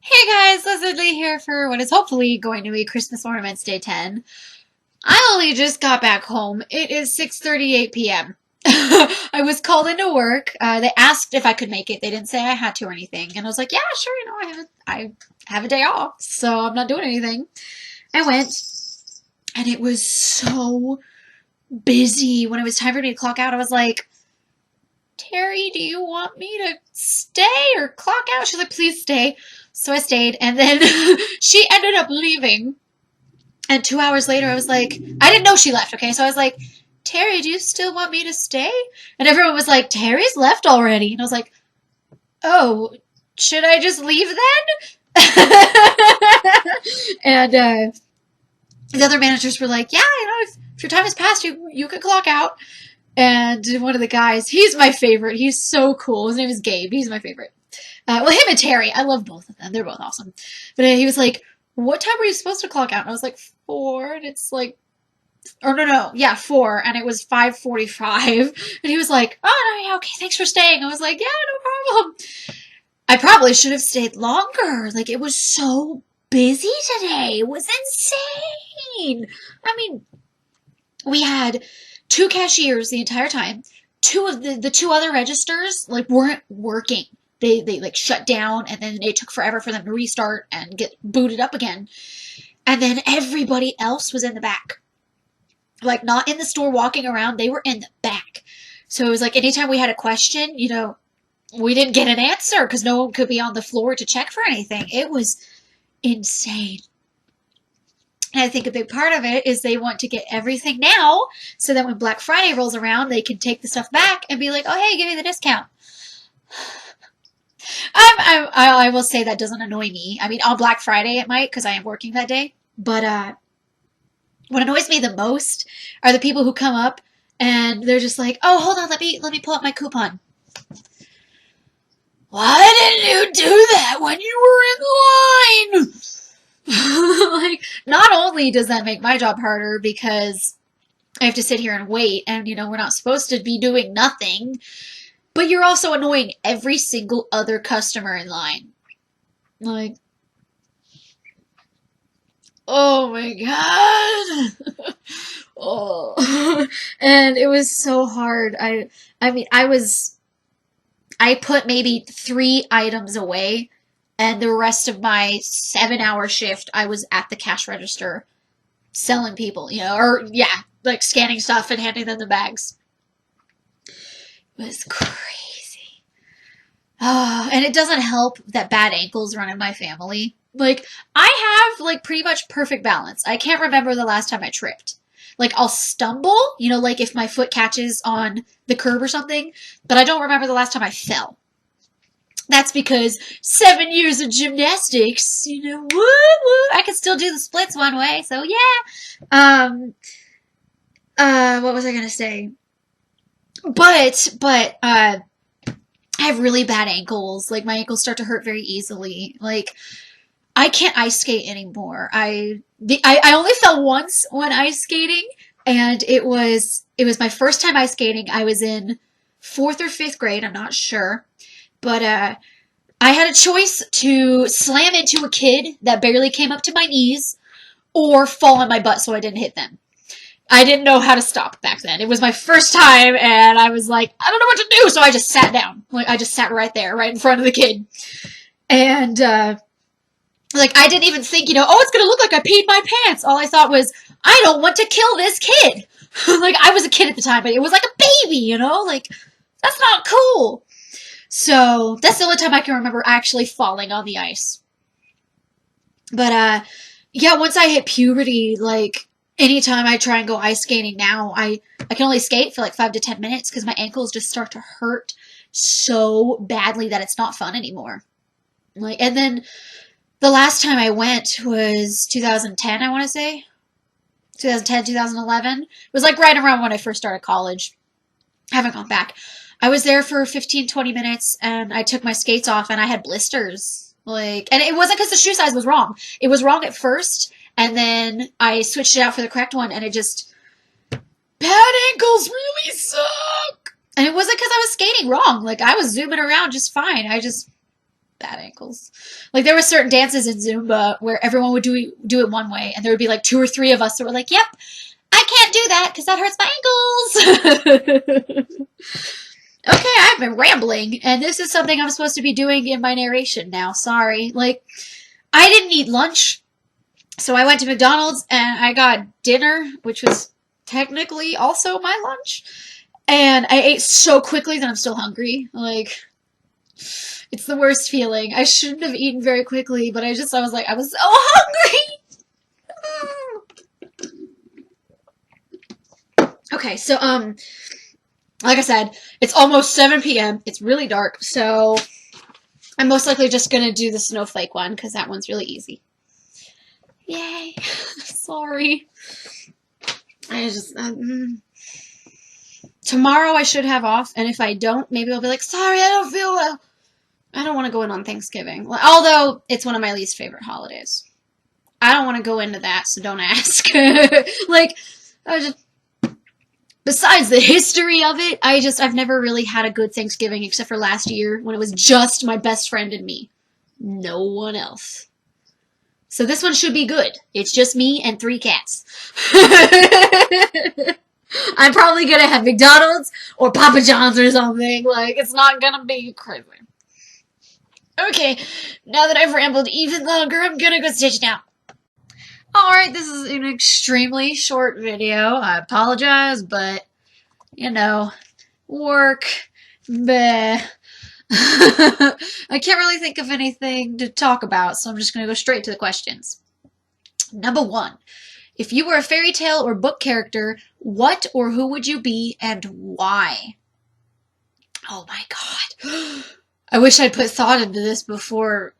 Hey guys, Leslie here for what is hopefully going to be Christmas Ornaments Day 10. I only just got back home. It is 6:38 p.m. I was called into work. They asked if I could make it. They didn't say I had to or anything. And I was like, yeah, sure, I have a day off, so I'm not doing anything. I went, and it was so busy. When it was time for me to clock out, I was like, Terry, do you want me to stay or clock out? She's like, please stay. So I stayed, and then she ended up leaving. And 2 hours later, I was like, I didn't know she left, okay? So I was like, Terry, do you still want me to stay? And everyone was like, Terry's left already. And I was like, oh, should I just leave then? And the other managers were like, yeah, if your time has passed, you can clock out. And one of the guys, he's my favorite. He's so cool. His name is Gabe. He's my favorite. Well, him and Terry. I love both of them. They're both awesome. But he was like, what time were you supposed to clock out? And I was like, 4. And it's like, or no. Yeah, 4. And it was 5:45. And he was like, oh, no, yeah, okay, thanks for staying. I was like, yeah, no problem. I probably should have stayed longer. Like, it was so busy today. It was insane. I mean, we had 2 cashiers the entire time. Two of the two other registers like weren't working. They like shut down, and then it took forever for them to restart and get booted up again. And then everybody else was in the back. Like, not in the store walking around, they were in the back. So it was like anytime we had a question, we didn't get an answer because no one could be on the floor to check for anything. It was insane. And I think a big part of it is they want to get everything now so that when Black Friday rolls around, they can take the stuff back and be like, oh, hey, give me the discount. I will say that doesn't annoy me. I mean, on Black Friday it might because I am working that day. But what annoys me the most are the people who come up and they're just like, oh, hold on, let me pull up my coupon. Why didn't you do that when you were in line? Like, not only does that make my job harder because I have to sit here and wait and, we're not supposed to be doing nothing, but you're also annoying every single other customer in line. Like, oh my god. Oh. And it was so hard. I mean, I put maybe 3 items away, and the rest of my 7-hour shift, I was at the cash register selling people, like scanning stuff and handing them the bags. It was crazy. Oh, and it doesn't help that bad ankles run in my family. Like, I have, like, pretty much perfect balance. I can't remember the last time I tripped. Like, I'll stumble, like if my foot catches on the curb or something, but I don't remember the last time I fell. That's because 7 years of gymnastics, woo, woo, I can still do the splits one way, so yeah. What was I gonna say? But, I have really bad ankles. Like, my ankles start to hurt very easily. Like, I can't ice skate anymore. I only fell once when ice skating, and it was my first time ice skating. I was in 4th or 5th grade, I'm not sure. But I had a choice to slam into a kid that barely came up to my knees or fall on my butt so I didn't hit them. I didn't know how to stop back then. It was my first time, and I was like, I don't know what to do, so I just sat down. Like, I just sat right there, right in front of the kid. And, like, I didn't even think, oh, it's gonna look like I peed my pants. All I thought was, I don't want to kill this kid. Like, I was a kid at the time, but it was like a baby, like, that's not cool. So, that's the only time I can remember actually falling on the ice. But, yeah, once I hit puberty, like, anytime I try and go ice skating now, I can only skate for like 5 to 10 minutes because my ankles just start to hurt so badly that it's not fun anymore. Like, and then the last time I went was 2010, I want to say. 2010, 2011. It was like right around when I first started college. I haven't gone back. I was there for 15, 20 minutes, and I took my skates off, and I had blisters. Like, and it wasn't because the shoe size was wrong. It was wrong at first, and then I switched it out for the correct one, and it just... Bad ankles really suck! And it wasn't because I was skating wrong. Like, I was zooming around just fine. I just... bad ankles. Like there were certain dances in Zumba where everyone would do it one way, and there would be like 2 or 3 of us that were like, "Yep, I can't do that because that hurts my ankles." Okay, I've been rambling, and this is something I'm supposed to be doing in my narration now. Sorry. Like, I didn't eat lunch, so I went to McDonald's and I got dinner, which was technically also my lunch. And I ate so quickly that I'm still hungry. Like, it's the worst feeling. I shouldn't have eaten very quickly, but I was so hungry. Okay, so, like I said, it's almost 7 p.m. It's really dark, so I'm most likely just gonna do the snowflake one, because that one's really easy. Yay. Sorry. Tomorrow I should have off, and if I don't, maybe I'll be like, sorry, I don't feel well. I don't want to go in on Thanksgiving. Although, it's one of my least favorite holidays. I don't want to go into that, so don't ask. Like, besides the history of it, I've never really had a good Thanksgiving except for last year when it was just my best friend and me. No one else. So this one should be good. It's just me and 3 cats. I'm probably gonna have McDonald's or Papa John's or something. Like, it's not gonna be crazy. Okay, now that I've rambled even longer, I'm gonna go stitch now. Alright, this is an extremely short video. I apologize, but, you know, work, bleh. I can't really think of anything to talk about, so I'm just going to go straight to the questions. Number 1. If you were a fairy tale or book character, what or who would you be and why? Oh my god. I wish I'd put thought into this before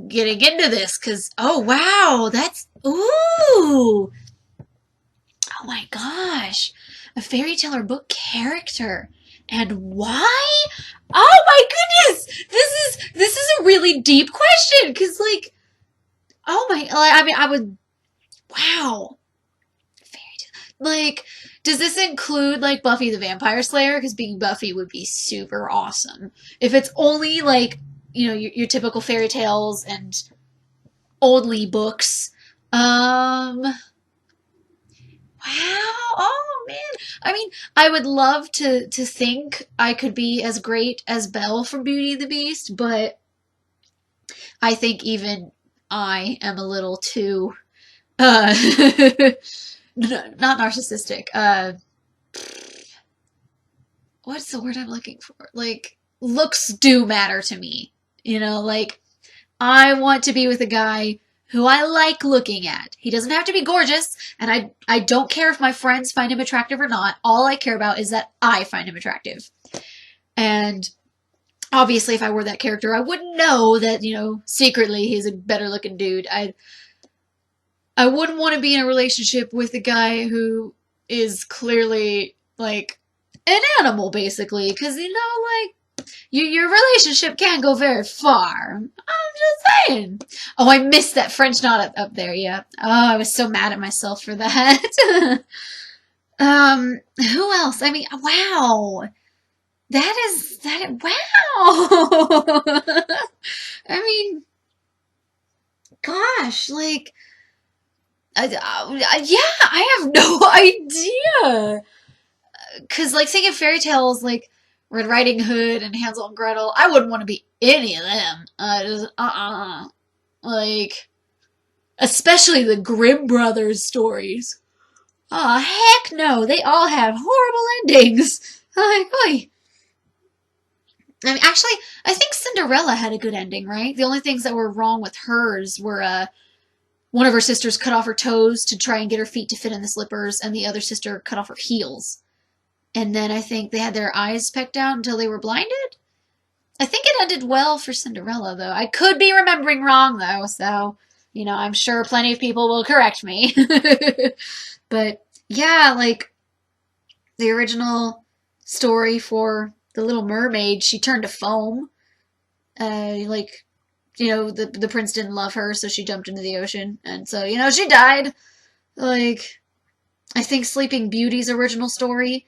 getting into this, because, oh wow, that's, ooh. Oh my gosh. A fairy tale or book character. And why? Oh my goodness! This is a really deep question, because, like, oh my, I mean, I would, wow. Fairy tale. Like, does this include, like, Buffy the Vampire Slayer? Because being Buffy would be super awesome. If it's only, like, you know, your typical fairy tales and only books. Wow. Oh, man. I mean, I would love to think I could be as great as Belle from Beauty and the Beast, but I think even I am a little too, not narcissistic. What's the word I'm looking for? Like, looks do matter to me. You know, like, I want to be with a guy who I like looking at. He doesn't have to be gorgeous, and I don't care if my friends find him attractive or not. All I care about is that I find him attractive. And obviously, if I were that character, I wouldn't know that, you know, secretly he's a better looking dude. I wouldn't want to be in a relationship with a guy who is clearly, like, an animal, basically. Because, you know, like, your relationship can't go very far. I'm just saying. Oh, I missed that French knot up there, yeah. Oh, I was so mad at myself for that. Who else? I mean, wow. Wow. I mean, gosh, like, yeah, I have no idea. Because, like, thinking fairy tales, like, Red Riding Hood and Hansel and Gretel, I wouldn't want to be any of them. Like, especially the Grimm Brothers stories. Aw, heck no. They all have horrible endings. Like, oy. I mean, actually, I think Cinderella had a good ending, right? The only things that were wrong with hers were, one of her sisters cut off her toes to try and get her feet to fit in the slippers, and the other sister cut off her heels. And then I think they had their eyes pecked out until they were blinded. I think it ended well for Cinderella, though. I could be remembering wrong, though, so, you know, I'm sure plenty of people will correct me. But, yeah, like, the original story for The Little Mermaid, she turned to foam. Like, you know, the prince didn't love her, so she jumped into the ocean. And so, you know, she died. Like, I think Sleeping Beauty's original story,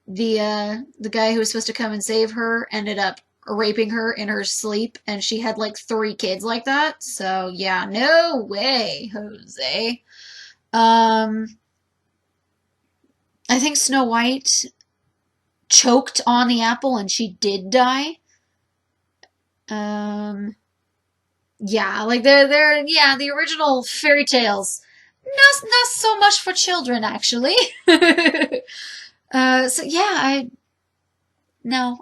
the guy who was supposed to come and save her ended up raping her in her sleep, and she had like 3 kids like that. So yeah, no way, Jose. Um, I think Snow White choked on the apple and she did die. Um, yeah, like they're yeah, the original fairy tales. Not so much for children actually. So yeah,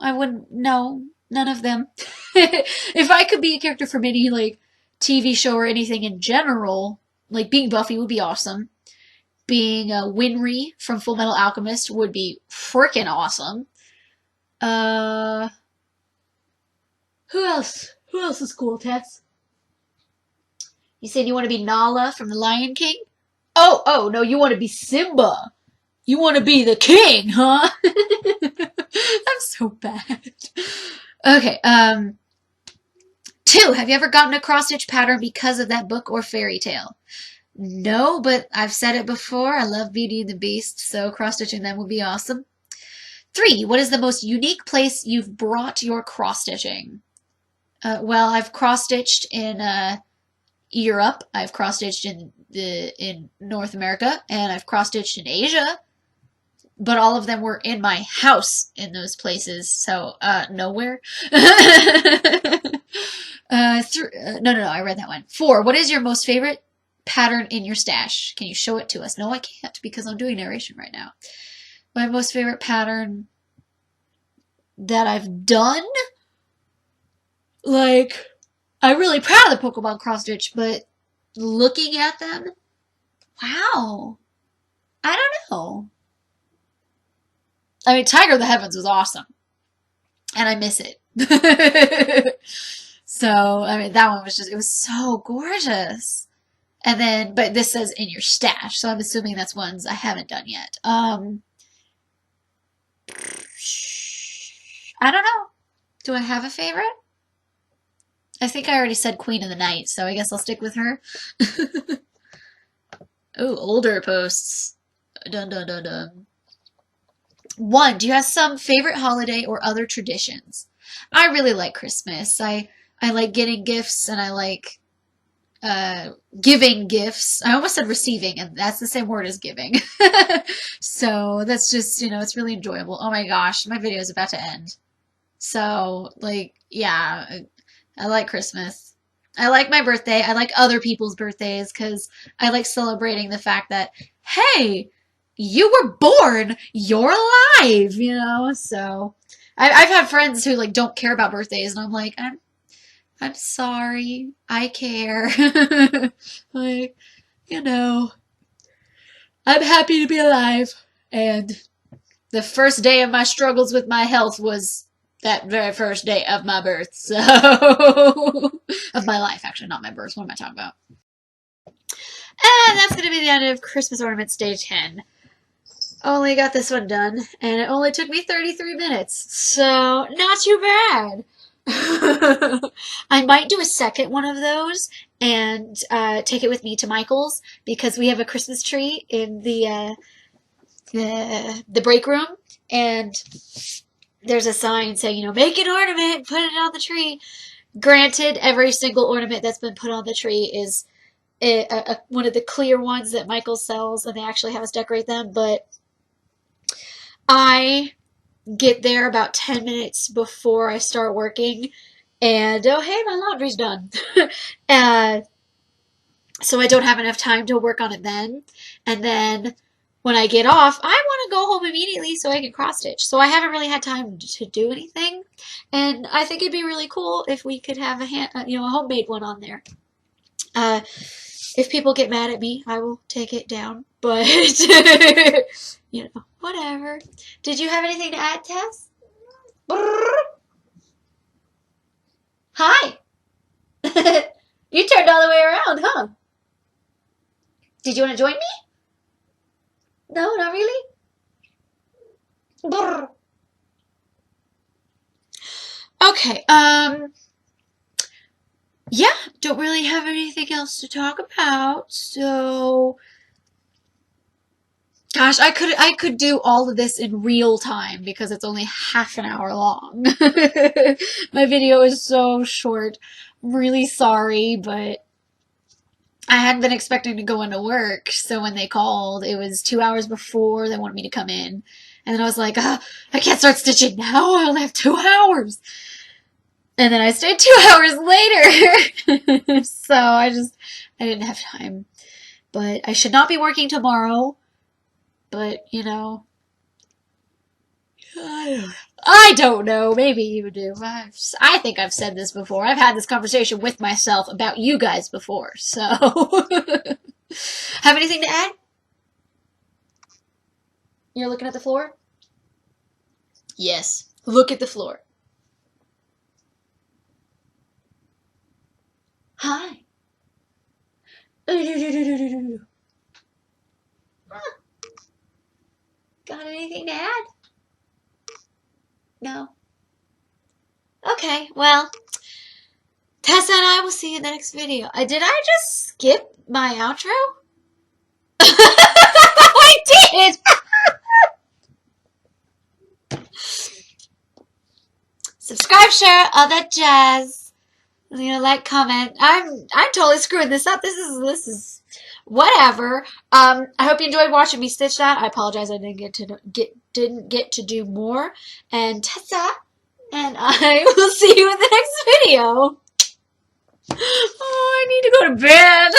I wouldn't, no, none of them. If I could be a character from any like TV show or anything in general, like being Buffy would be awesome. Being Winry from Full Metal Alchemist would be freaking awesome. Uh, who else? Who else is cool, Tess? You said you want to be Nala from The Lion King? Oh, no, you want to be Simba. You want to be the king, huh? I'm so bad. Okay, 2. Have you ever gotten a cross-stitch pattern because of that book or fairy tale? No, but I've said it before. I love Beauty and the Beast, so cross-stitching them would be awesome. 3. What is the most unique place you've brought your cross-stitching? Well, I've cross-stitched in Europe. I've cross-stitched in North America, and I've cross-stitched in Asia. But all of them were in my house in those places, so nowhere. No, I read that one. 4. What is your most favorite pattern in your stash? Can you show it to us? No, I can't because I'm doing narration right now. My most favorite pattern that I've done? Like, I'm really proud of the Pokemon cross stitch, but looking at them, wow. I don't know. I mean, Tiger of the Heavens was awesome. And I miss it. So, I mean, that one was just, it was so gorgeous. And then, but this says in your stash, so I'm assuming that's ones I haven't done yet. I don't know. Do I have a favorite? I think I already said Queen of the Night, so I guess I'll stick with her. Oh, older posts. Dun dun dun dun. 1. Do you have some favorite holiday or other traditions? I really like Christmas. I like getting gifts and I like giving gifts. I almost said receiving, and that's the same word as giving. So that's just, it's really enjoyable. Oh my gosh, my video is about to end. So, like, yeah, I like Christmas. I like my birthday. I like other people's birthdays because I like celebrating the fact that, hey, you were born, you're alive, So I've had friends who like don't care about birthdays, and I'm like, I'm sorry, I care. Like, I'm happy to be alive. And the first day of my struggles with my health was that very first day of my birth. So, of my life, actually, not my birth. What am I talking about? And that's going to be the end of Christmas Ornaments Day 10. Only got this one done, and it only took me 33 minutes. So, not too bad. I might do a second one of those and take it with me to Michael's because we have a Christmas tree in the break room, and there's a sign saying, make an ornament, put it on the tree. Granted, every single ornament that's been put on the tree is one of the clear ones that Michael sells, and they actually have us decorate them, but I get there about 10 minutes before I start working, and oh hey, my laundry's done. So I don't have enough time to work on it then, and then when I get off, I want to go home immediately so I can cross stitch. So I haven't really had time to do anything, and I think it'd be really cool if we could have a homemade one on there. If people get mad at me, I will take it down, but whatever. Did you have anything to add, Tess? Hi. You turned all the way around, huh? Did you want to join me? No, not really? Brr. Okay, yeah, don't really have anything else to talk about, so Gosh, I could do all of this in real time because it's only half an hour long. My video is so short. I'm really sorry, but I hadn't been expecting to go into work, so when they called, it was 2 hours before they wanted me to come in. And then I was like, I can't start stitching now, I only have 2 hours. And then I stayed 2 hours later. So I didn't have time. But I should not be working tomorrow. But, you know, I don't know. Maybe you do. I think I've said this before. I've had this conversation with myself about you guys before. So, have anything to add? You're looking at the floor? Yes. Look at the floor. Hi. Got anything to add? No. Okay, well, Tessa and I will see you in the next video. Did I just skip my outro? I did! Subscribe, share, all that jazz. You know, like, comment. I'm totally screwing this up. This is whatever. I hope you enjoyed watching me stitch that. I apologize I didn't get to do more. And Tessa and I will see you in the next video. Oh, I need to go to bed.